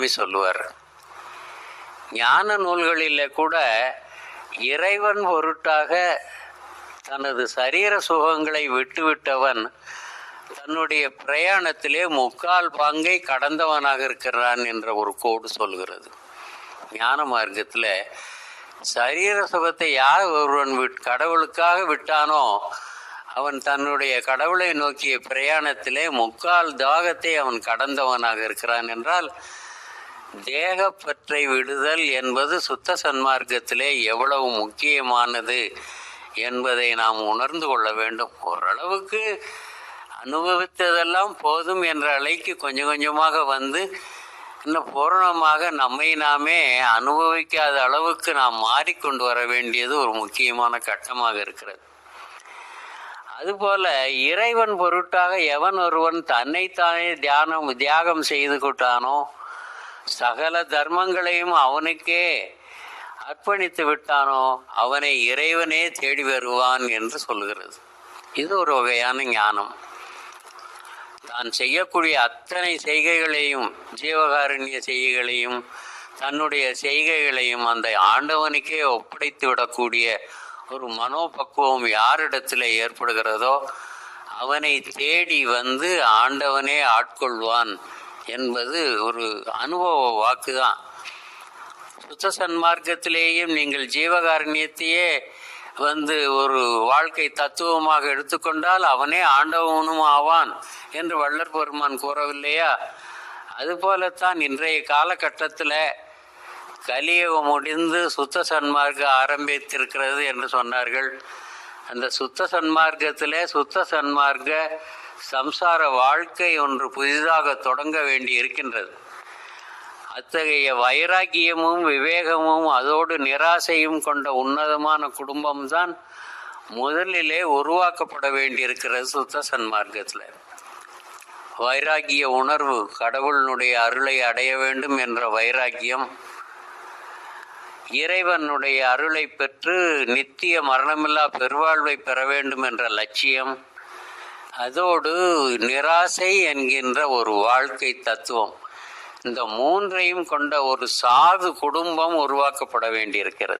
சொல்லுவார். ஞான நூல்களில் கூட இறைவன் பொருட்டாக தனது சரீர சுகங்களை விட்டுவிட்டவன் தன்னுடைய பிரயாணத்திலே முக்கால் பங்கை கடந்தவனாக இருக்கிறான் என்ற ஒரு கோடு சொல்கிறது. ஞான மார்க்கத்தில் சரீர சுகத்தை யார் ஒருவன் கடவுளுக்காக விட்டானோ அவன் தன்னுடைய கடவுளை நோக்கிய பிரயாணத்திலே முக்கால் தாகத்தை அவன் கடந்தவனாக இருக்கிறான் என்றால், தேகப்பற்றை விடுதல் என்பது சுத்த சன்மார்க்கத்திலே எவ்வளவு முக்கியமானது என்பதை நாம் உணர்ந்து கொள்ள வேண்டும். ஓரளவுக்கு அனுபவித்ததெல்லாம் போதும் என்ற அலைக்கு கொஞ்சம் கொஞ்சமாக வந்து இன்னும் பூரணமாக நம்மை நாமே அனுபவிக்காத அளவுக்கு நாம் மாறிக்கொண்டு வர வேண்டியது ஒரு முக்கியமான கட்டமாக இருக்கிறது. அதுபோல இறைவன் பொருட்டாக எவன் ஒருவன் தன்னைத்தானே தியாகம் செய்து கொண்டானோ, சகல தர்மங்களையும் அவனுக்கே அர்ப்பணித்து விட்டானோ, அவனை இறைவனே தேடி வருவான் என்று சொல்கிறது. இது ஒரு வகையான ஞானம். தான் செய்யக்கூடிய அத்தனை செய்கைகளையும், ஜீவகாருண்ய செய்கைகளையும், தன்னுடைய செய்கைகளையும் அந்த ஆண்டவனுக்கே ஒப்படைத்து விடக்கூடிய ஒரு மனோபக்குவம் யாரிடத்தில் ஏற்படுகிறதோ அவனை தேடி வந்து ஆண்டவனே ஆட்கொள்வான் என்பது ஒரு அனுபவ வாக்கு தான். சுத்த சன்மார்க்கத்திலேயும் நீங்கள் ஜீவகாருண்யத்தையே வந்து ஒரு வாழ்க்கை தத்துவமாக எடுத்துக்கொண்டால் அவனே ஆண்டவனும் ஆவான் என்று வள்ளற் பெருமான் கூறவில்லையா? அதுபோலத்தான் இன்றைய காலகட்டத்தில் கலியுகம் முடிந்து சுத்த சன்மார்க்கம் ஆரம்பித்திருக்கிறது என்று சொன்னார்கள். அந்த சுத்த சன்மார்க்கத்திலே சுத்த சன்மார்க்க சம்சார வாழ்க்கை ஒன்று புதிதாக தொடங்க வேண்டி இருக்கின்றது. அத்தகைய வைராக்கியமும் விவேகமும் அதோடு நிராசையும் கொண்ட உன்னதமான குடும்பம்தான் முதலிலே உருவாக்கப்பட வேண்டியிருக்கிறது. சுத்த சன்மார்க்கத்தில் வைராக்கிய உணர்வு, கடவுளுடைய அருளை அடைய வேண்டும் என்ற வைராக்கியம், இறைவனுடைய அருளை பெற்று நித்திய மரணமில்லா பெருவாழ்வை பெற வேண்டும் என்ற லட்சியம், அதோடு நிராசை என்கின்ற ஒரு வாழ்க்கை தத்துவம், இந்த மூன்றையும் கொண்ட ஒரு சாது குடும்பம் உருவாக்கப்பட வேண்டியிருக்கிறது.